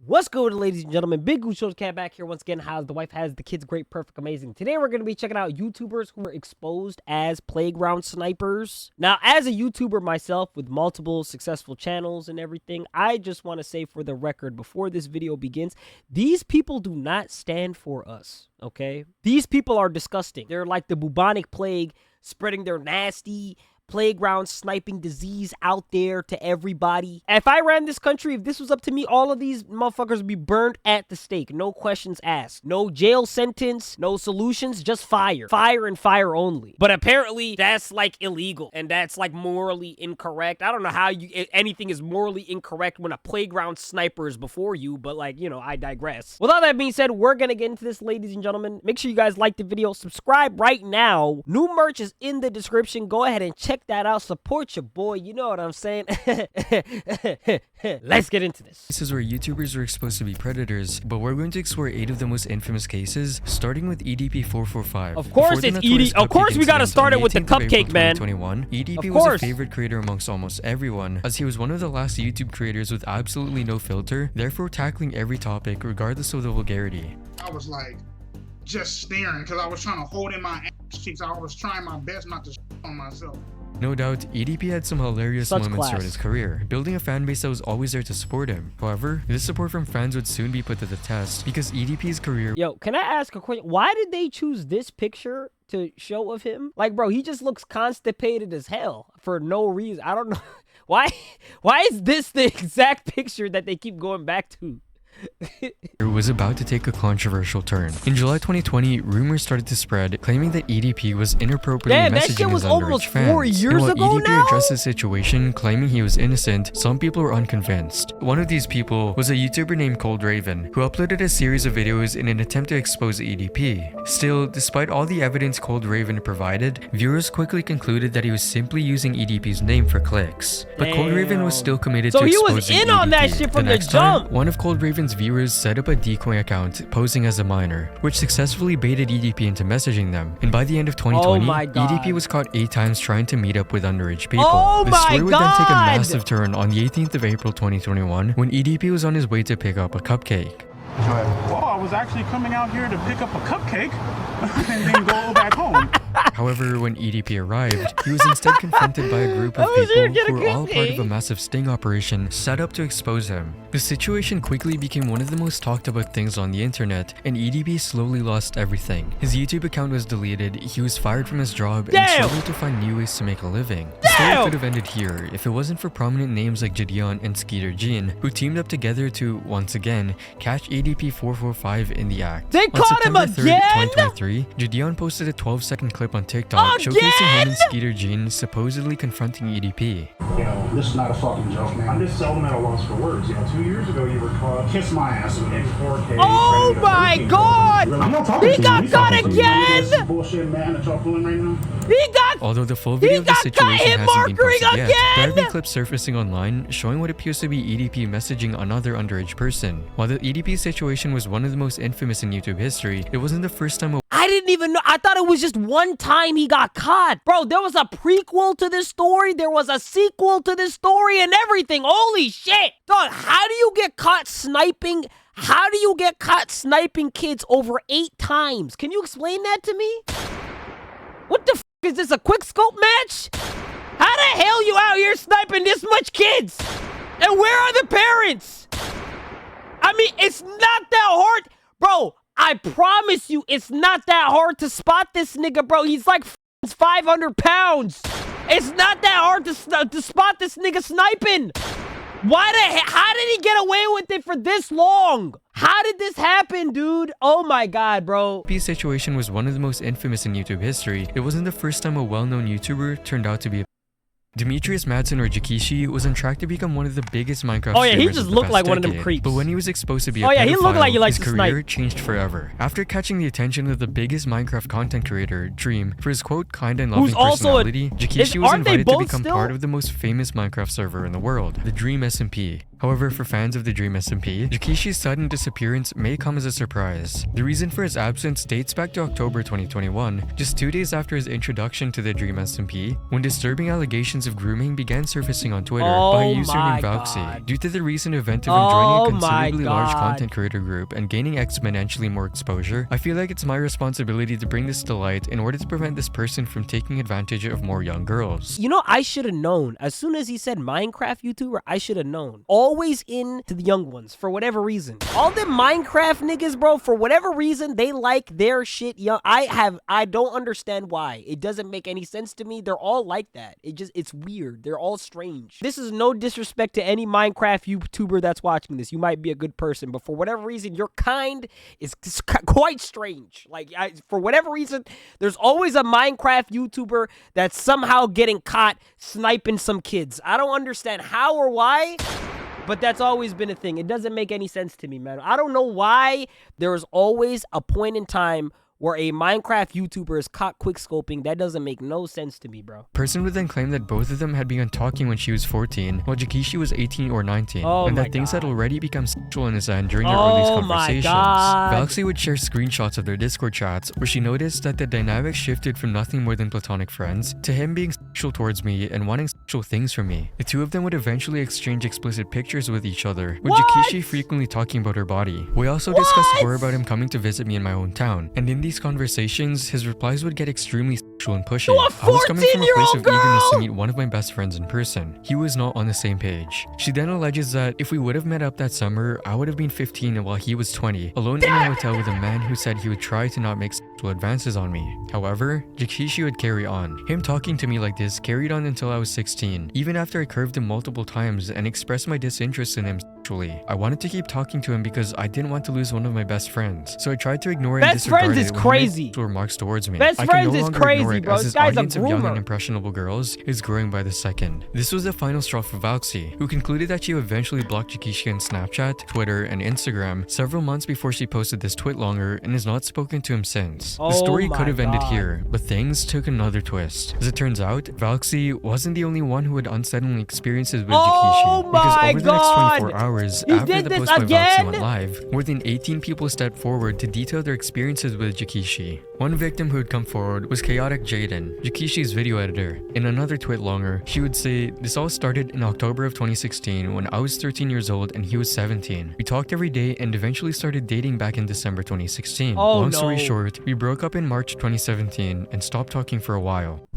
What's good, ladies and gentlemen? Big GucciSoldierCaptain back here once again. How's the wife? Has the kids? Great, perfect, amazing. Today we're going to be checking out YouTubers who were exposed as playground snipers. Now, as a YouTuber myself with multiple successful channels and everything, I just want to say for the record before this video begins, these people do not stand for us, okay? These people are disgusting. They're like the bubonic plague, spreading their nasty playground sniping disease out there to everybody. If I ran this country, if this was up to me, all of these motherfuckers would be burned at the stake. No questions asked. No jail sentence, no solutions, just fire. Fire and fire only. But apparently that's like illegal and that's like morally incorrect. I don't know how anything is morally incorrect when a playground sniper is before you, but like, you know, I digress. With all that being said, we're gonna get into this, ladies and gentlemen. Make sure you guys like the video, subscribe right now. New merch is in the description. Go ahead and check that out. Support your boy, you know what I'm saying. Let's get into this. This is where YouTubers are exposed to be predators, but we're going to explore 8 of the most infamous cases, starting with EDP445. Of course it's EDP. Of course we gotta start it with the cupcake, man. EDP was a favorite creator amongst almost everyone, as he was one of the last YouTube creators with absolutely no filter, therefore tackling every topic regardless of the vulgarity. I was like just staring because I was trying to hold in my ass cheeks. I was trying my best not to on myself. No doubt, EDP had some hilarious moments throughout his career, building a fanbase that was always there to support him. However, this support from fans would soon be put to the test because EDP's career— Yo, can I ask a question? Why did they choose this picture to show of him? Like, bro, he just looks constipated as hell for no reason. I don't know. Why is this the exact picture that they keep going back to? It was about to take a controversial turn. In July 2020, rumors started to spread, claiming that EDP was inappropriately messaging his underage fans. 4 years ago now? EDP addressed the situation, claiming he was innocent. Some people were unconvinced. One of these people was a YouTuber named Cold Raven, who uploaded a series of videos in an attempt to expose EDP. Still, despite all the evidence Cold Raven provided, viewers quickly concluded that he was simply using EDP's name for clicks. But Cold Raven was still committed to exposing EDP. So he was in on that shit from the jump! One of Cold Raven's viewers set up a decoy account posing as a minor, which successfully baited EDP into messaging them. And by the end of 2020, EDP was caught 8 times trying to meet up with underage people. The story would then take a massive turn on the 18th of April 2021 when EDP was on his way to pick up a cupcake. Well, I was actually coming out here to pick up a cupcake and then go back home. However, when EDP arrived, he was instead confronted by a group of people who were all part of a massive sting operation set up to expose him. The situation quickly became one of the most talked about things on the internet, and EDP slowly lost everything. His YouTube account was deleted, he was fired from his job, and struggled to find new ways to make a living. The story could have ended here if it wasn't for prominent names like Gideon and Skeeter Jean, who teamed up together to, once again, catch EDP445 in the act. They caught him again? 2023, Gideon posted a 12-second clip on TikTok showcasing him and Skeeter Jean supposedly confronting EDP. You know, this is not a fucking joke, man. I'm just seldom at a loss for words. You know, 2 years ago you were caught. Kiss my ass in 4K. Oh my god! I'm not talking he to got you. caught again! This bullshit man that y'all pulling right now. Although the full video of the situation hasn't been posted yet, there have been clips surfacing online showing what appears to be EDP messaging another underage person. While the EDP situation was one of the most infamous in YouTube history, it wasn't the first time I didn't even know. I thought it was just one time he got caught. Bro, there was a prequel to this story. There was a sequel to this story and everything. Holy shit. Dog, how do you get caught sniping? How do you get caught sniping kids over 8 times? Can you explain that to me? What the f is this, a quick scope match? How the hell you out here sniping this much kids? And where are the parents? I mean, it's not that hard. Bro, I promise you, it's not that hard to spot this nigga, bro. He's like 500 pounds. It's not that hard to spot this nigga sniping. Why the heck? How did he get away with it for this long? How did this happen, dude? Oh my god, bro. EDP's situation was one of the most infamous in YouTube history. It wasn't the first time a well-known YouTuber turned out to be a Demetrius Madsen, or Jikishi, was on track to become one of the biggest Minecraft streamers he just looked like one of them creeps. But when he was exposed to be a pedophile, he looked like he likes his to career snipe. changed forever. After catching the attention of the biggest Minecraft content creator, Dream, for his quote, kind and loving personality, Jikishi was invited to become part of the most famous Minecraft server in the world, the Dream SMP. However, for fans of the Dream SMP, Jikishi's sudden disappearance may come as a surprise. The reason for his absence dates back to October 2021, just 2 days after his introduction to the Dream SMP, when disturbing allegations of grooming began surfacing on Twitter by a user named Valxy. Due to the recent event of him joining a considerably large content creator group and gaining exponentially more exposure, I feel like it's my responsibility to bring this to light in order to prevent this person from taking advantage of more young girls. You know, I should have known. As soon as he said Minecraft YouTuber, I should have known. Always into the young ones, for whatever reason. All them Minecraft niggas, bro, for whatever reason, they like their shit young. I don't understand why. It doesn't make any sense to me. They're all like that. It's weird. They're all strange. This is no disrespect to any Minecraft YouTuber that's watching this. You might be a good person, but for whatever reason, your kind is quite strange. Like, for whatever reason, there's always a Minecraft YouTuber that's somehow getting caught sniping some kids. I don't understand how or why, but that's always been a thing. It doesn't make any sense to me, man. I don't know why there is always a point in time where a Minecraft YouTuber is caught quickscoping. That doesn't make no sense to me, bro. Person would then claim that both of them had begun talking when she was 14, while Jikishi was 18 or 19, and that things had already become sexual in his end during their earliest conversations. Valxy would share screenshots of their Discord chats, where she noticed that the dynamic shifted from nothing more than platonic friends to him being sexual towards me and wanting sexual things from me. The two of them would eventually exchange explicit pictures with each other, with Jikishi frequently talking about her body. We also discussed more about him coming to visit me in my hometown, and in these conversations, his replies would get extremely sexual and pushy. I was coming from a place of eagerness to meet one of my best friends in person. He was not on the same page. She then alleges that if we would have met up that summer, I would have been 15 while he was 20, alone in a hotel with a man who said he would try to not make sexual advances on me. However, Jikishi would carry on. Him talking to me like this carried on until I was 16, even after I curved him multiple times and expressed my disinterest in him sexually. I wanted to keep talking to him because I didn't want to lose one of my best friends, so I tried to ignore and disregard it when he made remarks towards me. Best friends is crazy, bro. As his audience of young and impressionable girls is growing by the second. This was the final straw for Valxy, who concluded that she eventually blocked Jikishi on Snapchat, Twitter, and Instagram several months before she posted this tweet longer and has not spoken to him since. The story could have ended here, but things took another twist. As it turns out, Valxy wasn't the only one who had unsettling experiences with Jikishi, because over the next 24 hours after the post by Valxy went live, more than 18 people stepped forward to detail their experiences with Jikishi. One victim who had come forward was Chaotic Jaden, Jikishi's video editor. In another tweet longer, she would say, "This all started in October of 2016 when I was 13 years old and he was 17. We talked every day and eventually started dating back in December 2016. Long story short, we broke up in March 2017 and stopped talking for a while."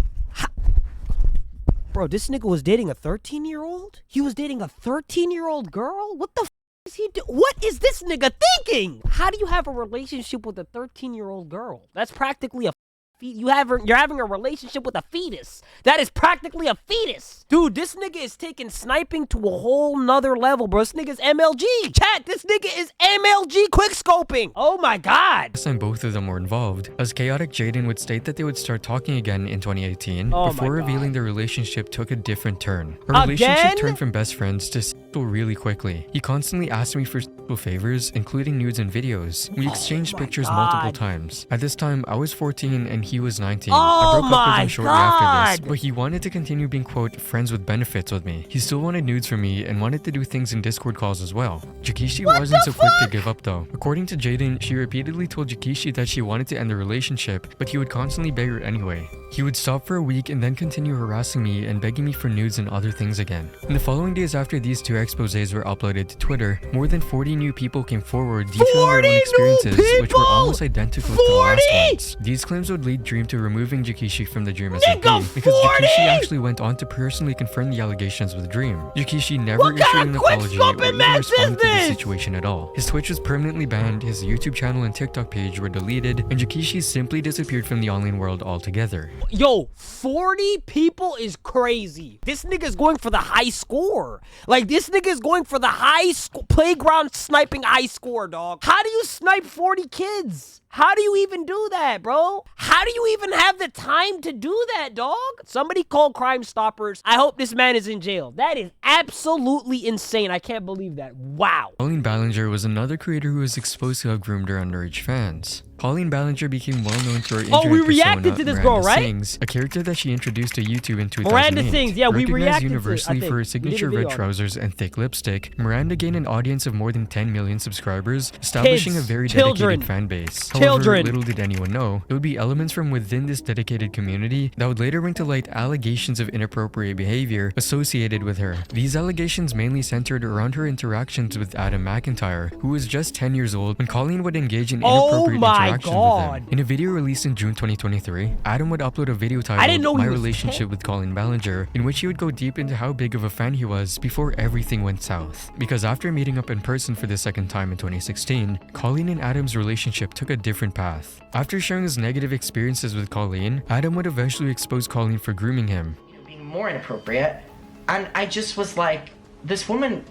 Bro, this nigga was dating a 13-year-old? He was dating a 13-year-old girl? What the f is he doing? What is this nigga thinking? How do you have a relationship with a 13-year-old girl? That's practically a you're having a relationship with a fetus. That is practically a fetus. Dude, this nigga is taking sniping to a whole nother level, bro. This nigga's MLG. Chat, this nigga is MLG quickscoping. Oh my god. Last time both of them were involved, as Chaotic Jaden would state that they would start talking again in 2018, before revealing their relationship took a different turn. Our relationship turned from best friends to sexual really quickly. He constantly asked me for sexual favors, including nudes and videos. We exchanged pictures multiple times. At this time, I was 14 and he was 19. I broke up with him shortly after this, but he wanted to continue being, quote, friends with benefits with me. He still wanted nudes from me and wanted to do things in Discord calls as well. Jikishi wasn't so quick to give up though. According to Jaden, she repeatedly told Jikishi that she wanted to end the relationship, but he would constantly beg her anyway. He would stop for a week and then continue harassing me and begging me for nudes and other things again. In the following days after these two exposés were uploaded to Twitter, more than 40 new people came forward detailing their own experiences, which were almost identical to the last ones. These claims would lead Dream to removing Jikishi from the Dream SMP, because Jikishi actually went on to personally confirm the allegations with Dream. Jikishi never issued an apology or even responded to the situation at all. His Twitch was permanently banned, his YouTube channel and TikTok page were deleted, and Jikishi simply disappeared from the online world altogether. Yo, 40 people is crazy. This nigga's going for the high score. Like, this nigga's going for the high playground sniping high score, dog. How do you snipe 40 kids? How do you even do that, bro? How do you even have the time to do that, dog? Somebody call Crime Stoppers. I hope this man is in jail. That is absolutely insane. I can't believe that. Wow. Colleen Ballinger was another creator who was exposed to have groomed her underage fans. Colleen Ballinger became well known through her internet we reacted persona, to this Miranda girl, right? Sings, a character that she introduced to YouTube in 2008. Miranda Sings, yeah, we Recognized reacted universally to it, I for her think. signature We did a red video on it. trousers and thick lipstick, Miranda gained an audience of more than 10 million subscribers, establishing Kids, a very children, dedicated fan base. children. However, little did anyone know, it would be elements from within this dedicated community that would later bring to light allegations of inappropriate behavior associated with her. These allegations mainly centered around her interactions with Adam McIntyre, who was just 10 years old when Colleen would engage in inappropriate interactions with him. In a video released in June 2023, Adam would upload a video titled My Relationship with Colleen Ballinger, in which he would go deep into how big of a fan he was before everything went south. Because after meeting up in person for the second time in 2016, Colleen and Adam's relationship took a different path. After sharing his negative experiences with Colleen, Adam would eventually expose Colleen for grooming him. Being more inappropriate, and I just was like, this woman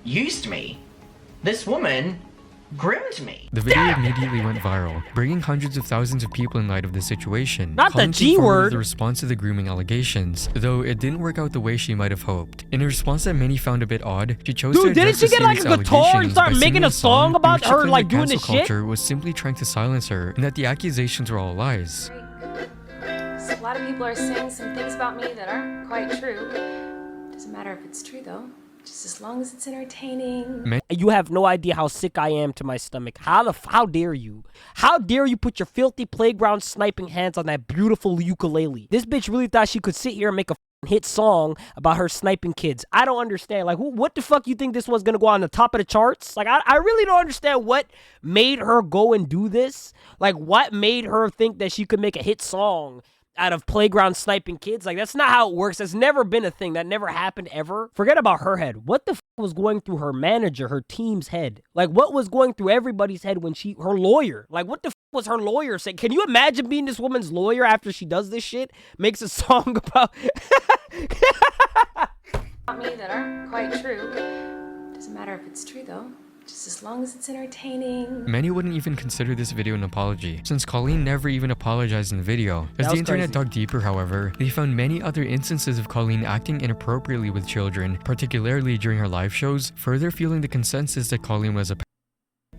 used me. This woman groomed me. The video immediately went viral, bringing hundreds of thousands of people in light of the situation. Not the Colleen G came forward word. with a response to the grooming allegations, though it didn't work out the way she might have hoped. In a response that many found a bit odd, she chose to Dude, didn't address she the get like a serious guitar and allegations start by making singing a song in about which she her claimed like the doing cancel this shit? culture was simply trying to silence her, and that the accusations were all lies. So a lot of people are saying some things about me that aren't quite true. Doesn't matter if it's true though, just as long as it's entertaining. You have no idea how sick I am to my stomach. How dare you? How dare you put your filthy playground sniping hands on that beautiful ukulele? This bitch really thought she could sit here and make a hit song about her sniping kids. I don't understand. Like, what the fuck you think this was gonna go on the top of the charts? Like, I really don't understand what made her go and do this. Like, what made her think that she could make a hit song out of playground sniping kids? Like, that's not how it works. That's never been a thing. That never happened ever. Forget about her head. What the f was going through her manager, her team's head? Like, what was going through everybody's head when her lawyer? Like, what the f was her lawyer saying? Can you imagine being this woman's lawyer after she does this shit? Makes a song about... About me that aren't quite true. Doesn't matter if it's true though, just as long as it's entertaining. Many wouldn't even consider this video an apology, since Colleen never even apologized in the video. As the internet dug deeper, however, they found many other instances of Colleen acting inappropriately with children, particularly during her live shows, further fueling the consensus that Colleen was a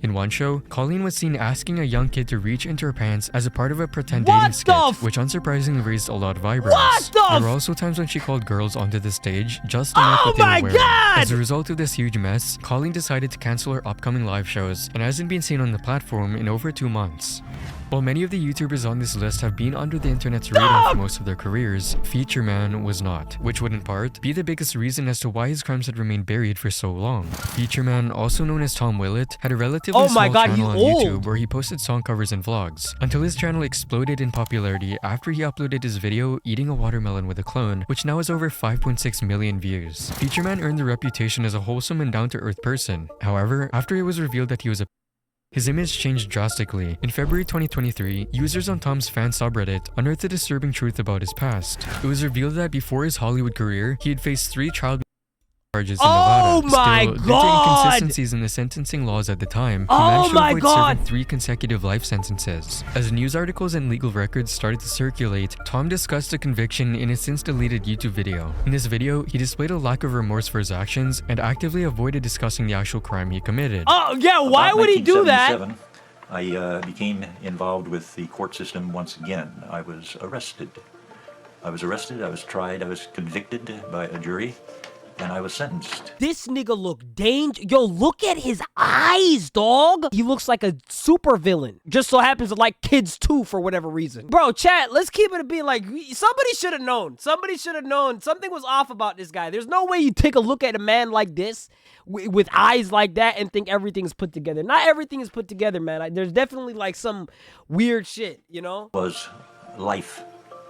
In one show, Colleen was seen asking a young kid to reach into her pants as a part of a pretend dating skit, which unsurprisingly raised a lot of eyebrows. There were also times when she called girls onto the stage just to know what they were wearing. As a result of this huge mess, Colleen decided to cancel her upcoming live shows and hasn't been seen on the platform in over 2 months. While many of the YouTubers on this list have been under the internet's radar for most of their careers, Feature Man was not, which would in part be the biggest reason as to why his crimes had remained buried for so long. Feature Man, also known as Tom Willett, had a relatively small channel on YouTube where he posted song covers and vlogs, until his channel exploded in popularity after he uploaded his video eating a watermelon with a clone, which now has over 5.6 million views. Feature Man earned the reputation as a wholesome and down-to-earth person. However, after it was revealed that he was his image changed drastically. In February 2023, users on Tom's fan subreddit unearthed a disturbing truth about his past. It was revealed that before his Hollywood career, he had faced 3 child charges in Nevada. Still, due to inconsistencies in the sentencing laws at the time, he managed to avoid serving 3 consecutive life sentences. As news articles and legal records started to circulate, Tom discussed the conviction in a since-deleted YouTube video. In this video, he displayed a lack of remorse for his actions and actively avoided discussing the actual crime he committed. Oh, yeah, why would he do that? I became involved with the court system once again. I was arrested. I was tried, I was convicted by a jury, and I was sentenced. This nigga look dangerous. Yo, look at his eyes, dog. He looks like a super villain. Just so happens to like kids too for whatever reason. Bro, chat, let's keep it a being like, somebody should have known. Somebody should have known. Something was off about this guy. There's no way you take a look at a man like this with eyes like that and think everything's put together. Not everything is put together, man. There's definitely like some weird shit, you know? Was life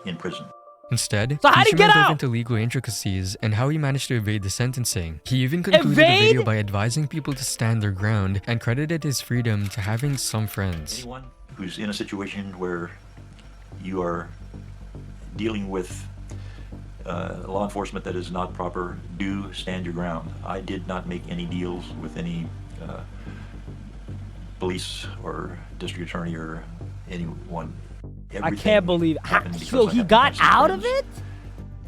in prison. Instead, so how'd he get dove out? into legal intricacies and how he managed to evade the sentencing. He even concluded the video by advising people to stand their ground and credited his freedom to having some friends. Anyone who's in a situation where you are dealing with law enforcement that is not proper, do stand your ground. I did not make any deals with any police or district attorney or anyone. I can't believe so he got out of it?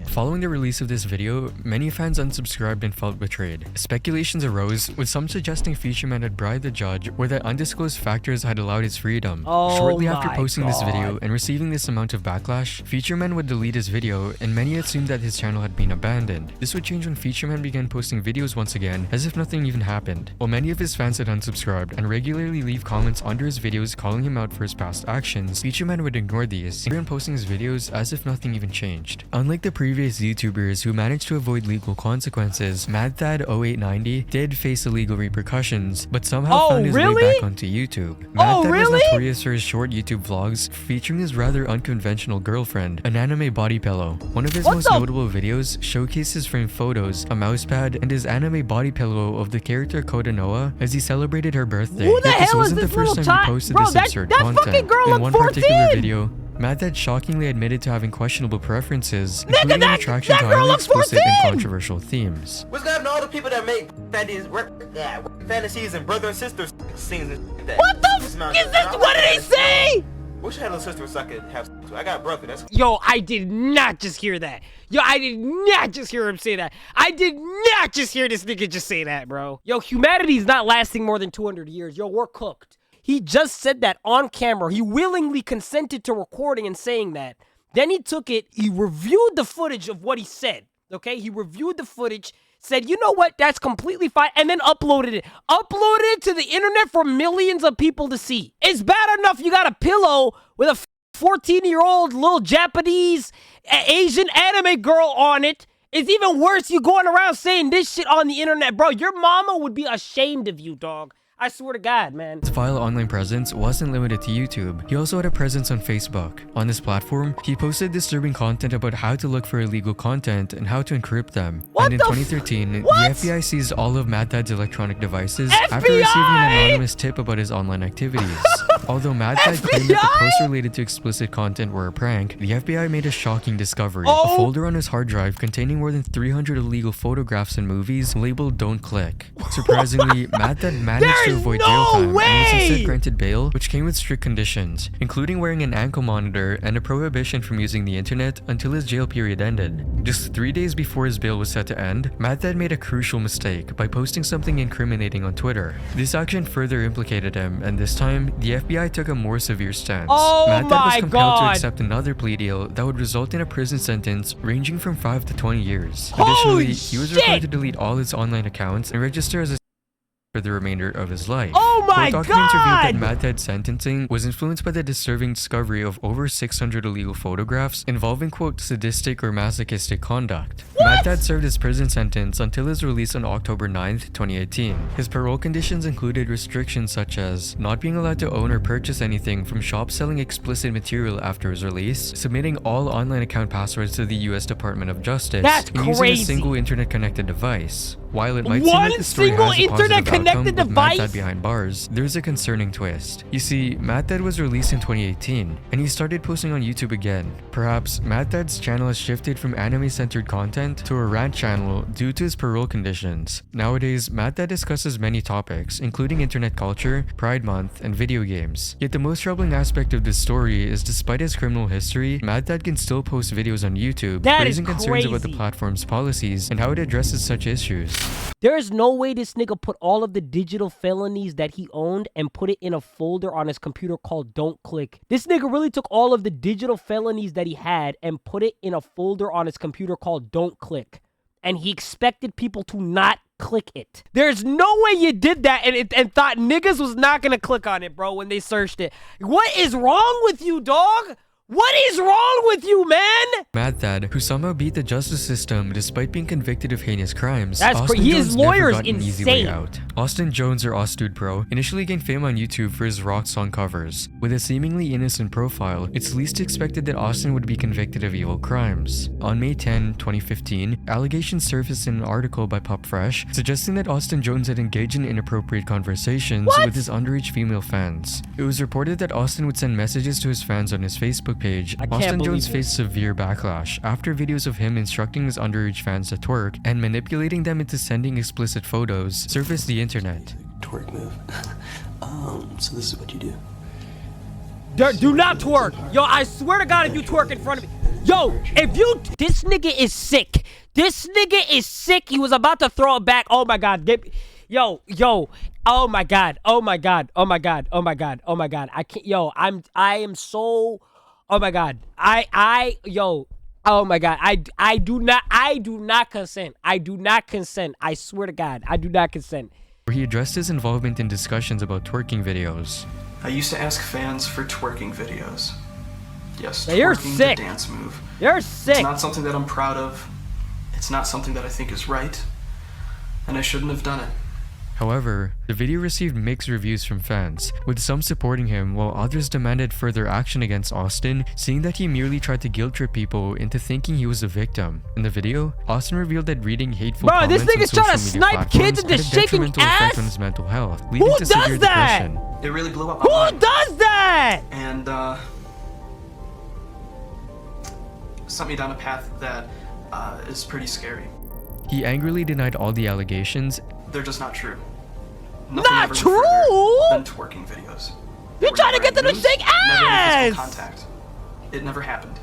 Following the release of this video, many fans unsubscribed and felt betrayed. Speculations arose, with some suggesting Featureman had bribed the judge or that undisclosed factors had allowed his freedom. Shortly after posting this video and receiving this amount of backlash, Featureman would delete his video, and many assumed that his channel had been abandoned. This would change when Featureman began posting videos once again, as if nothing even happened. While many of his fans had unsubscribed and regularly leave comments under his videos calling him out for his past actions, Featureman would ignore these, and began posting his videos as if nothing even changed. Unlike the previous YouTubers who managed to avoid legal consequences, MadThad 0890 did face illegal repercussions, but somehow found his way back onto YouTube. MadThad was notorious for his short YouTube vlogs featuring his rather unconventional girlfriend, an anime body pillow. One of his most notable videos showcases framed photos, a mousepad, and his anime body pillow of the character Kodanoa as he celebrated her birthday. Who the Yet this hell wasn't is the first time he posted this absurd content. In one particular video, MadThad shockingly admitted to having questionable preferences, including an attraction to highly explicit and controversial themes. What's gonna happen to all the people that make fantasies and brother and sister scenes and that? What the f is this? What did he say? Wish I had a sister so I could have sex with. I got a brother, that's... Yo, I did not just hear that. Yo, I did not just hear him say that. I did not just hear this nigga just say that, bro. Yo, humanity's not lasting more than 200 years. Yo, we're cooked. He just said that on camera. He willingly consented to recording and saying that. Then he took it, he reviewed the footage of what he said, okay? He reviewed the footage, said, you know what, that's completely fine, and then uploaded it. Uploaded it to the internet for millions of people to see. It's bad enough you got a pillow with a 14-year-old little Japanese Asian anime girl on it. It's even worse you going around saying this shit on the internet, bro. Your mama would be ashamed of you, dog. I swear to God, man. His vile online presence wasn't limited to YouTube. He also had a presence on Facebook. On this platform, he posted disturbing content about how to look for illegal content and how to encrypt them. And in 2013, the FBI seized all of MadThad's electronic devices after receiving an anonymous tip about his online activities. Although MadThad claimed that the posts related to explicit content were a prank, the FBI made a shocking discovery. A folder on his hard drive containing more than 300 illegal photographs and movies labeled "Don't Click." Surprisingly, MadThad managed to avoid jail time and was instead granted bail, which came with strict conditions, including wearing an ankle monitor and a prohibition from using the internet until his jail period ended. Just 3 days before his bail was set to end, MadThad made a crucial mistake by posting something incriminating on Twitter. This action further implicated him, and this time, the FBI took a more severe stance. MadThad was compelled to accept another plea deal that would result in a prison sentence ranging from 5 to 20 years. Additionally, he was required to delete all his online accounts and register as a for the remainder of his life. Oh my God! Documents revealed that MadThad's sentencing was influenced by the disturbing discovery of over 600 illegal photographs involving, quote, sadistic or masochistic conduct. MadThad served his prison sentence until his release on October 9th, 2018. His parole conditions included restrictions such as not being allowed to own or purchase anything from shops selling explicit material after his release, submitting all online account passwords to the U.S. Department of Justice, and using a single internet-connected device. While it might seem like the story has a positive outcome with MadThad behind bars, there's a concerning twist. You see, MadThad was released in 2018, and he started posting on YouTube again. Perhaps MadThad's channel has shifted from anime-centered content to a rant channel due to his parole conditions. Nowadays, MadThad discusses many topics, including internet culture, Pride Month, and video games. Yet the most troubling aspect of this story is despite his criminal history, MadThad can still post videos on YouTube, raising concerns about the platform's policies and how it addresses such issues. There is no way this nigga put all of the digital felonies that he owned and put it in a folder on his computer called Don't Click. This nigga really took all of the digital felonies that he had and put it in a folder on his computer called Don't Click. And he expected people to not click it. There's no way you did that and thought niggas was not gonna click on it, bro, when they searched it. What is wrong with you, dog? What is wrong with you, man? MadThad, who somehow beat the justice system despite being convicted of heinous crimes. That's crazy. His lawyer is insane. Austin Jones, or Ostdude Pro, initially gained fame on YouTube for his rock song covers. With a seemingly innocent profile, it's least expected that Austin would be convicted of evil crimes. On May 10, 2015, allegations surfaced in an article by PupFresh suggesting that Austin Jones had engaged in inappropriate conversations with his underage female fans. It was reported that Austin would send messages to his fans on his Facebook page. Austin Jones faced severe backlash after videos of him instructing his underage fans to twerk and manipulating them into sending explicit photos surfaced the internet. Twerk move. So this is what you do. Do not twerk. Yo, I swear to God, if you twerk in front of me. Yo, if you... This nigga is sick. This nigga is sick. He was about to throw it back. Oh, my God. Yo. Oh, my God. Oh, my God. Oh, my God. Oh, my God. Oh, my God. I can't... Yo, I am so... Oh, my God. Yo... Oh my God, I do not consent. I do not consent. I swear to God, I do not consent. Where he addressed his involvement in discussions about twerking videos. I used to ask fans for twerking videos. Yes, now you're twerking sick. The dance move. You're sick. It's not something that I'm proud of. It's not something that I think is right. And I shouldn't have done it. However, the video received mixed reviews from fans, with some supporting him while others demanded further action against Austin, seeing that he merely tried to guilt trip people into thinking he was a victim. In the video, Austin revealed that reading hateful comments this nigga's on trying to social media snipe kids into had a shaking detrimental effect ass? on his mental health, leading Who to severe does that? depression. It really blew up. Who does that? And sent me down a path that is pretty scary. He angrily denied all the allegations. They're just not true. Nothing Not ever true? than twerking videos. You're trying to get them to shake Never any ass! physical contact. It never happened.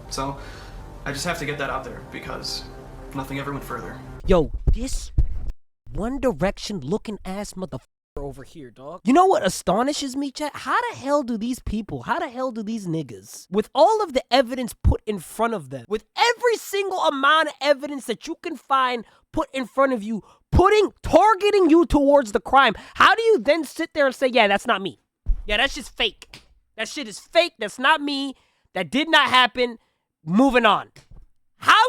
So, I just have to get that out there because nothing ever went further. Yo, this One Direction looking ass motherfucker over here, dog. You know what astonishes me, chat? How the hell do these people, how the hell do these niggas, with all of the evidence put in front of them, with every single amount of evidence that you can find put in front of you, targeting you towards the crime, how do you then sit there and say, yeah, that's not me? Yeah, that's just fake. That shit is fake. That's not me. That did not happen. Moving on. How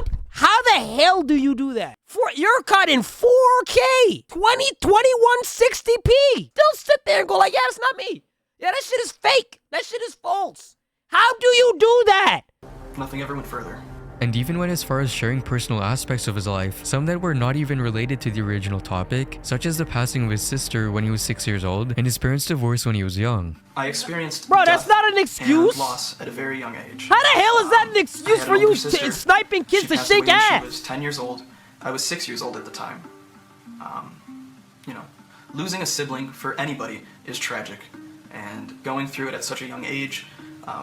the hell do you do that? You're caught in 4K, 2160p. Still sit there and go like, yeah, it's not me. Yeah, that shit is fake. That shit is false. How do you do that? Nothing ever went further. And even went as far as sharing personal aspects of his life, some that were not even related to the original topic, such as the passing of his sister when he was 6 years old and his parents' divorce when he was young. I experienced that's not an excuse. And loss at a very young age. How the hell is that an excuse for you sniping kids to shake ass? She was 10 years old. I was 6 years old at the time. You know, losing a sibling for anybody is tragic, and going through it at such a young age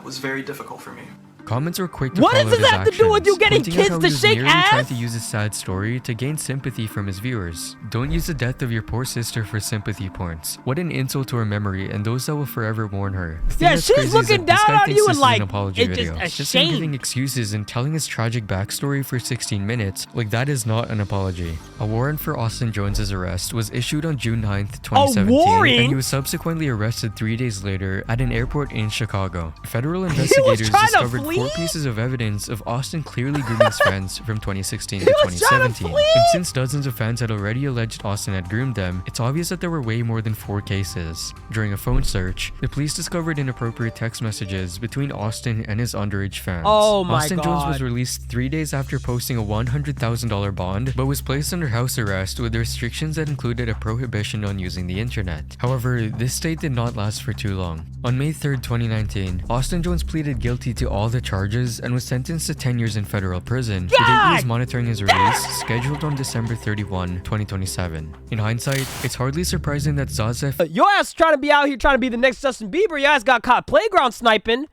was very difficult for me. Comments were quick to What call does out this his have to do with actions, you getting pointing out kids how to he was shake merely ass? trying to use his sad story to gain sympathy from his viewers. Don't use the death of your poor sister for sympathy points. What an insult to her memory and those that will forever mourn her. The thing Yeah, that's she's crazy is looking that this down guy on thinks you this and is like, an apology it's video. just Just him ashamed. giving excuses and telling his tragic backstory for 16 minutes, like that is not an apology. A warrant for Austin Jones's arrest was issued on June 9th, 2017, and he was subsequently arrested 3 days later at an airport in Chicago. Federal investigators discovered 4 pieces of evidence of Austin clearly grooming his fans from 2016 to 2017. And since dozens of fans had already alleged Austin had groomed them, it's obvious that there were way more than 4 cases. During a phone search, the police discovered inappropriate text messages between Austin and his underage fans. Oh my Austin Jones was released 3 days after posting a $100,000 bond, but was placed under house arrest with restrictions that included a prohibition on using the internet. However, this state did not last for too long. On May 3rd, 2019, Austin Jones pleaded guilty to all the charges and was sentenced to 10 years in federal prison. The date he was monitoring his release, scheduled on December 31, 2027. In hindsight, it's hardly surprising that Zaza... Your ass trying to be out here trying to be the next Justin Bieber. Your ass got caught playground sniping.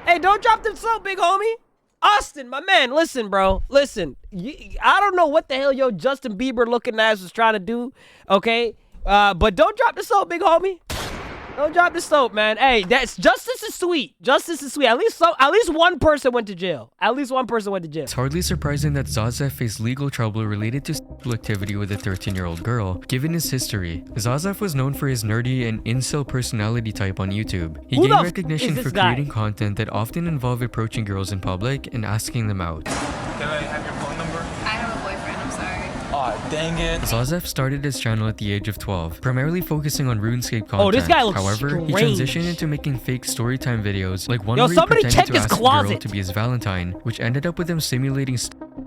Hey, don't drop them slow, big homie. Austin, my man, listen, bro. Listen, I don't know what the hell your Justin Bieber looking ass was trying to do, okay? But don't drop the soap, big homie. Don't drop the soap, man. Hey, justice is sweet. Justice is sweet. At least one person went to jail. At least one person went to jail. It's hardly surprising that Zaza faced legal trouble related to sexual activity with a 13-year-old girl, given his history. Zaza was known for his nerdy and incel personality type on YouTube. He gained recognition for creating content that often involved approaching girls in public and asking them out. Can I have your phone number? I have a boyfriend, I'm sorry. Aw, dang it. Zazef started his channel at the age of 12, primarily focusing on RuneScape content. Oh, this guy looks However, he transitioned into making fake storytime videos, like one where he somebody pretended check to his ask a closet. girl to be his Valentine, which ended up with him simulating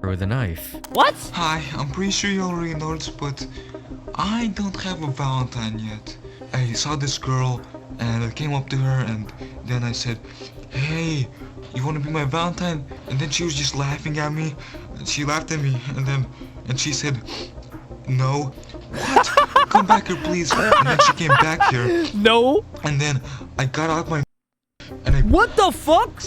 her with a knife. What? Hi, I'm pretty sure you already noticed, but I don't have a Valentine yet. I saw this girl and I came up to her and then I said, hey, you want to be my Valentine? And then she was just laughing at me. She laughed at me and she said, no. What? come back here, please. And then she came back here. No. And then I got out my and I. What the fuck?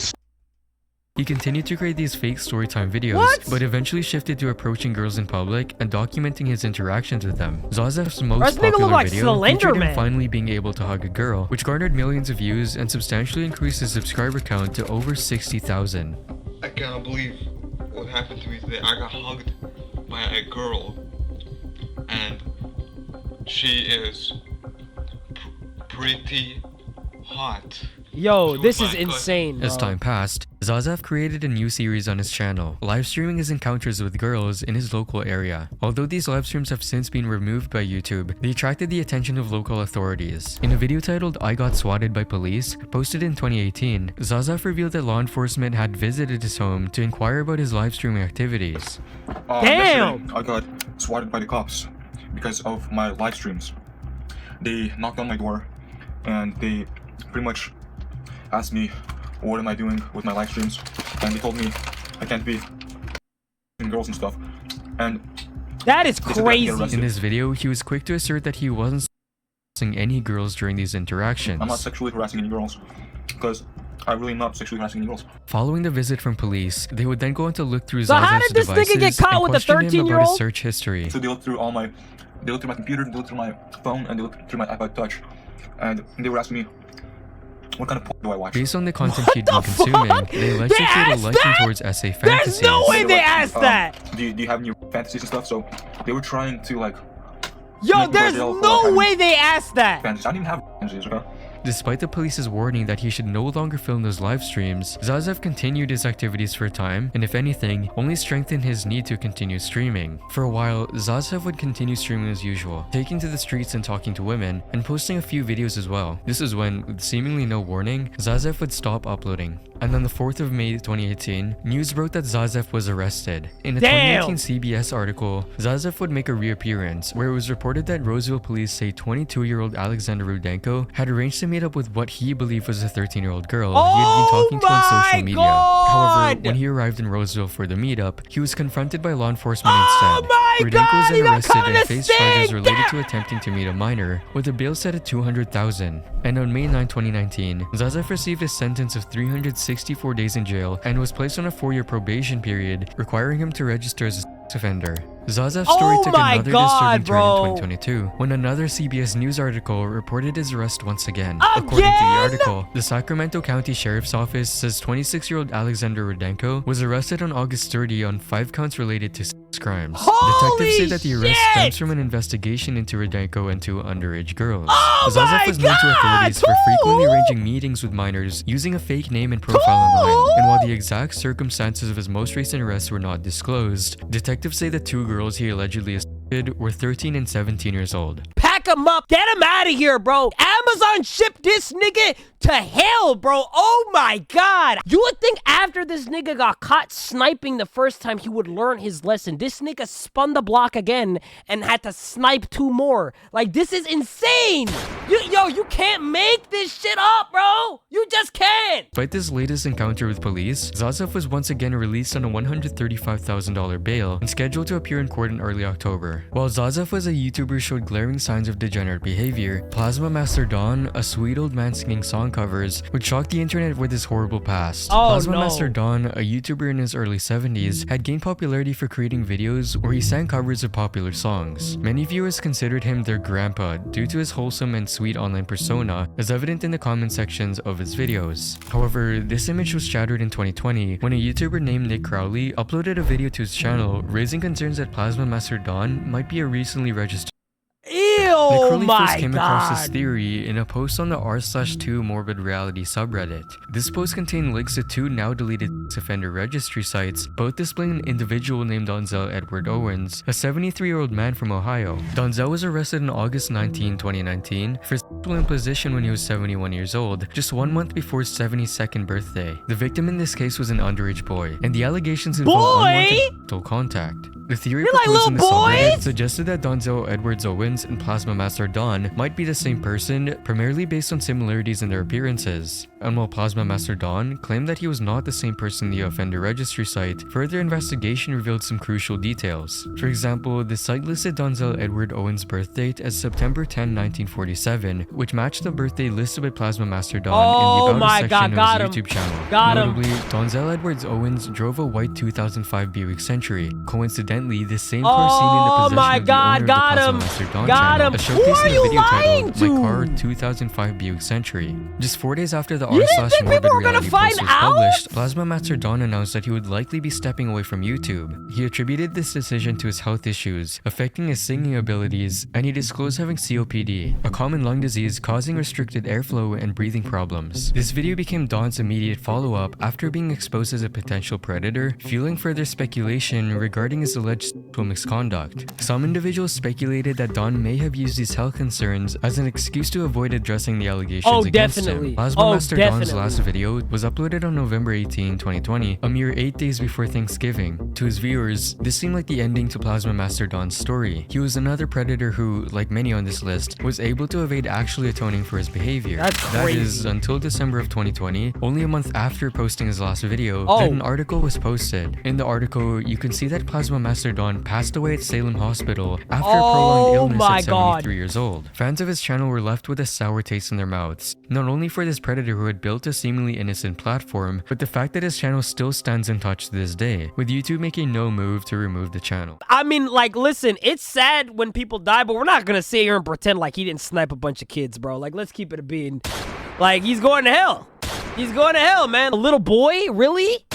He continued to create these fake storytime videos, What? but eventually shifted to approaching girls in public and documenting his interactions with them. Zazaf's most This nigga look popular like video Slender featured him Man. finally being able to hug a girl, which garnered millions of views and substantially increased his subscriber count to over 60,000. I cannot believe what happened to me today. I got hugged by a girl, and she is pretty hot. Yo, She this was is my cousin. insane, bro. As time passed, Zazaf created a new series on his channel, live streaming his encounters with girls in his local area. Although these live streams have since been removed by YouTube, they attracted the attention of local authorities. In a video titled "I Got Swatted by Police," posted in 2018, Zazaf revealed that law enforcement had visited his home to inquire about his live streaming activities. Damn! Yesterday, I got swatted by the cops because of my live streams. They knocked on my door and they pretty much asked me what am I doing with my live streams, and they told me I can't be girls and stuff. And that is they said that I get crazy. arrested. In this video, he was quick to assert that he wasn't harassing any girls during these interactions. I'm not sexually harassing any girls because I really am not sexually harassing any girls. Following the visit from police, they would then go on to look through So how Zazaf's did this nigga get devices caught and with a question him about his 13-year-old? search history. So they looked through my computer, they looked through my phone, and they looked through my iPod Touch, and they were asking me, what kind of porn do I watch? Based on the content What he'd the been consuming, fuck? they alleged They that he had a asked liking that? towards essay fantasies. There's no way they asked that. Do you have any fantasies and stuff? So they were trying to like. Yo, make me there's ideal for, no having way they asked that. Fantasies. I didn't even have fantasies, okay? Despite the police's warning that he should no longer film those live streams, Zazaf continued his activities for a time, and if anything, only strengthened his need to continue streaming. For a while, Zazaf would continue streaming as usual, taking to the streets and talking to women, and posting a few videos as well. This is when, with seemingly no warning, Zazaf would stop uploading. And on the 4th of May 2018, news broke that Zazaf was arrested. In a Damn. 2018 CBS article, Zazaf would make a reappearance, where it was reported that Roseville police say 22-year-old Alexander Rudenko had arranged to meet up with what he believed was a 13-year-old girl he had been talking to on social media. However, when he arrived in Roseville for the meetup, he was confronted by law enforcement instead. Rudenko was then arrested and faced charges related to attempting to meet a minor, with a bail set at $200,000. And on May 9, 2019, Zazaf received a sentence of 364 days in jail and was placed on a 4-year probation period, requiring him to register as a sex offender. Zazaf's story took another disturbing turn in 2022 when another CBS News article reported his arrest once again. According to the article, the Sacramento County Sheriff's Office says 26-year-old Alexander Rudenko was arrested on August 30 on 5 counts related to sex crimes. Detectives say that the arrest stems from an investigation into Rudenko and 2 underage girls. Zazaf was known to authorities for frequently arranging meetings with minors using a fake name and profile online, and while the exact circumstances of his most recent arrest were not disclosed, detectives say the 2 girls he allegedly assaulted were 13 and 17 years old. Pack him up. Get him out of here, bro. Amazon shipped this nigga to hell, bro. Oh my God. You would think after this nigga got caught sniping the first time, he would learn his lesson. This nigga spun the block again and had to snipe 2 more. Like, this is insane. You can't make this shit up, bro. You just can't. Despite this latest encounter with police, Zazaf was once again released on a $135,000 bail and scheduled to appear in court in early October. While Zazaf was a YouTuber who showed glaring signs of degenerate behavior, Plasma Master Dawn, a sweet old man singing song covers, would shock the internet with his horrible past. Plasma Master Dawn, a YouTuber in his early 70s, had gained popularity for creating videos where he sang covers of popular songs. Many viewers considered him their grandpa due to his wholesome and sweet online persona, as evident in the comment sections of his videos. However, this image was shattered in 2020 when a YouTuber named Nick Crowley uploaded a video to his channel raising concerns that Plasma Master Dawn might be a recently registered. Ew, Nick first came across this theory in a post on the r/2 morbid reality subreddit. This post contained links to 2 now deleted sex offender registry sites, both displaying an individual named Donzel Edward Owens, a 73-year-old man from Ohio. Donzel was arrested on August 19, 2019 for sexual imposition when he was 71 years old, just 1 month before his 72nd birthday. The victim in this case was an underage boy, and the allegations involved unwanted sexual contact. The theory proposed in the subreddit suggested that Donzel Edwards Owens and Plasma Master Dawn might be the same person, primarily based on similarities in their appearances. And while Plasma Master Don claimed that he was not the same person in the offender registry site, further investigation revealed some crucial details. For example, the site listed Donzel Edward Owen's birth date as September 10, 1947, which matched the birthday listed by Plasma Master Don in the About Us section of his YouTube channel. Notably, Donzel Edwards Owens drove a white 2005 Buick Century. Coincidentally, the same car seen in the possession of the owner of the Plasma Master Don channel, a showcase in the video titled My Car 2005 Buick Century. Just 4 days after the r/morbid reality post was published, Plasma Master Don announced that he would likely be stepping away from YouTube. He attributed this decision to his health issues, affecting his singing abilities, and he disclosed having COPD, a common lung disease causing restricted airflow and breathing problems. This video became Don's immediate follow-up after being exposed as a potential predator, fueling further speculation regarding his alleged sexual misconduct. Some individuals speculated that Don may have used these health concerns as an excuse to avoid addressing the allegations against him. Plasma Master Don's last video was uploaded on November 18, 2020, a mere 8 days before Thanksgiving. To his viewers, this seemed like the ending to Plasma Master Don's story. He was another predator who, like many on this list, was able to evade actually atoning for his behavior. That is, until December of 2020, only a month after posting his last video, that an article was posted. In the article, you can see that Plasma Master Don passed away at Salem Hospital after a prolonged illness at 73 years old. Fans of his channel were left with a sour taste in their mouths, not only for this predator who had built a seemingly innocent platform, but the fact that his channel still stands untouched to this day, with YouTube making no move to remove the channel. I mean, like, listen, it's sad when people die, but we're not gonna sit here and pretend like he didn't snipe a bunch of kids, bro. Like, let's keep it a bean. Like, he's going to hell. He's going to hell, man. A little boy? Really?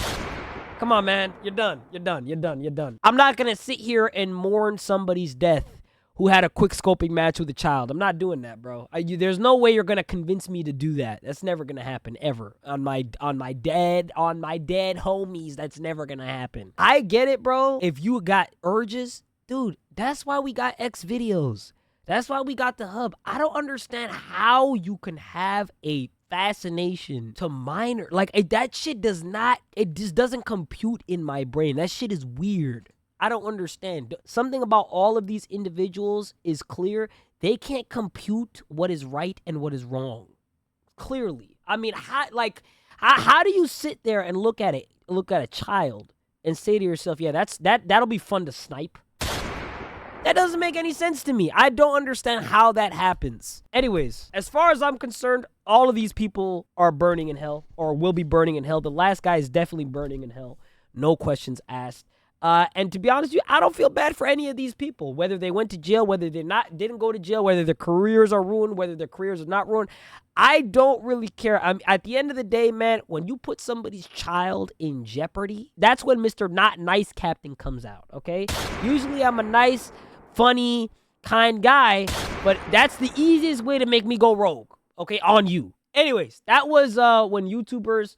Come on, man. You're done. You're done. You're done. You're done. I'm not gonna sit here and mourn somebody's death who had a quick scoping match with a child. I'm not doing that, bro. There's no way you're gonna convince me to do that. That's never gonna happen, ever. On my dead homies, that's never gonna happen. I get it, bro. If you got urges, dude, that's why we got X videos. That's why we got the hub. I don't understand how you can have a fascination to minor. Like, that shit does not, it just doesn't compute in my brain. That shit is weird. I don't understand. Something about all of these individuals is clear. They can't compute what is right and what is wrong. Clearly. I mean, how do you sit there and look at a child and say to yourself, yeah, that'll be fun to snipe? That doesn't make any sense to me. I don't understand how that happens. Anyways, as far as I'm concerned, all of these people are burning in hell, or will be burning in hell. The last guy is definitely burning in hell. No questions asked. And to be honest with you, I don't feel bad for any of these people, whether they went to jail, whether they didn't go to jail, whether their careers are ruined, whether their careers are not ruined. I don't really care. At the end of the day, man, when you put somebody's child in jeopardy, that's when Mr. Not Nice Captain comes out, okay? Usually I'm a nice, funny, kind guy, but that's the easiest way to make me go rogue, okay, on you. Anyways, that was when YouTubers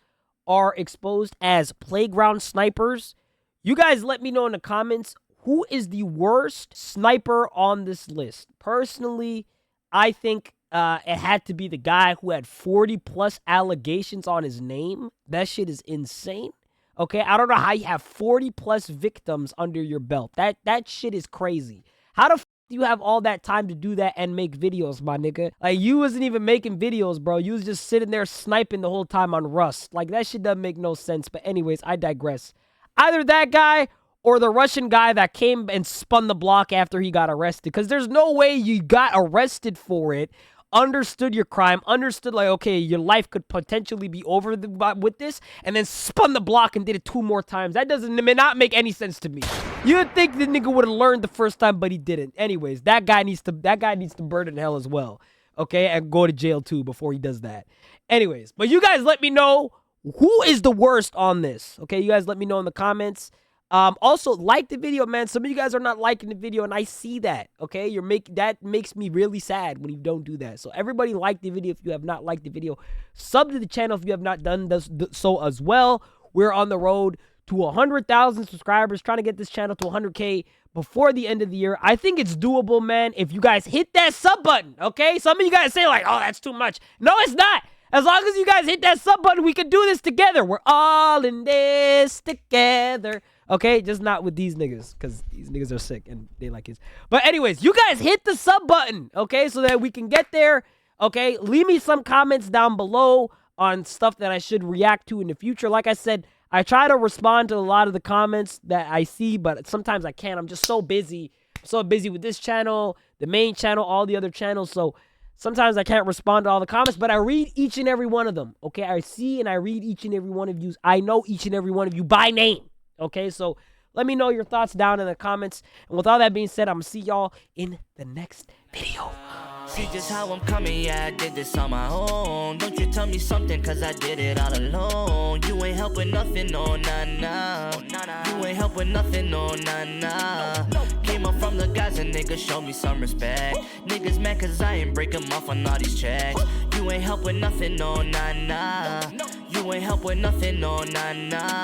are exposed as playground snipers. You guys let me know in the comments, who is the worst sniper on this list? Personally, I think it had to be the guy who had 40+ allegations on his name. That shit is insane. Okay, I don't know how you have 40+ victims under your belt. That shit is crazy. How the f do you have all that time to do that and make videos, my nigga? Like, you wasn't even making videos, bro. You was just sitting there sniping the whole time on Rust. Like, that shit doesn't make no sense. But anyways, I digress. Either that guy or the Russian guy that came and spun the block after he got arrested. Because there's no way you got arrested for it, understood your crime, understood, like, okay, your life could potentially be over with this, and then spun the block and did it 2 more times. That may not make any sense to me. You'd think the nigga would have learned the first time, but he didn't. Anyways, that guy needs to burn in hell as well. Okay, and go to jail too before he does that. Anyways, but you guys let me know who is the worst on this. Okay, you guys let me know in the comments. Also, like the video, man. Some of you guys are not liking the video, and I see that. Okay, that makes me really sad when you don't do that. So everybody like the video if you have not liked the video. Sub to the channel if you have not done so as well. We're on the road to 100,000 subscribers, trying to get this channel to 100K before the end of the year. I think it's doable, man, if you guys hit that sub button. Okay, some of you guys say like, oh, that's too much. No, it's not. As long as you guys hit that sub button, we can do this together. We're all in this together. Okay, just not with these niggas, because these niggas are sick and they like his. But anyways, you guys hit the sub button, okay, so that we can get there. Okay, leave me some comments down below. on stuff that I should react to in the future. Like I said, I try to respond to a lot of the comments that I see, but sometimes I can't. I'm just so busy. I'm so busy with this channel, the main channel, all the other channels. So sometimes I can't respond to all the comments, but I read each and every one of them. Okay, I see and I read each and every one of you. I know each and every one of you by name. Okay, so let me know your thoughts down in the comments. And with all that being said, I'm going to see y'all in the next video. See just how I'm coming, yeah, I did this on my own. Don't you tell me something, cause I did it all alone. You ain't helping nothing, no, nah, nah. You ain't helping nothing, no, nah, nah. Came up from the guys and niggas show me some respect. Niggas mad cause I ain't breaking off on all these checks. You ain't helping nothing, no, nah, nah. You ain't helping nothing, no, nah, nah.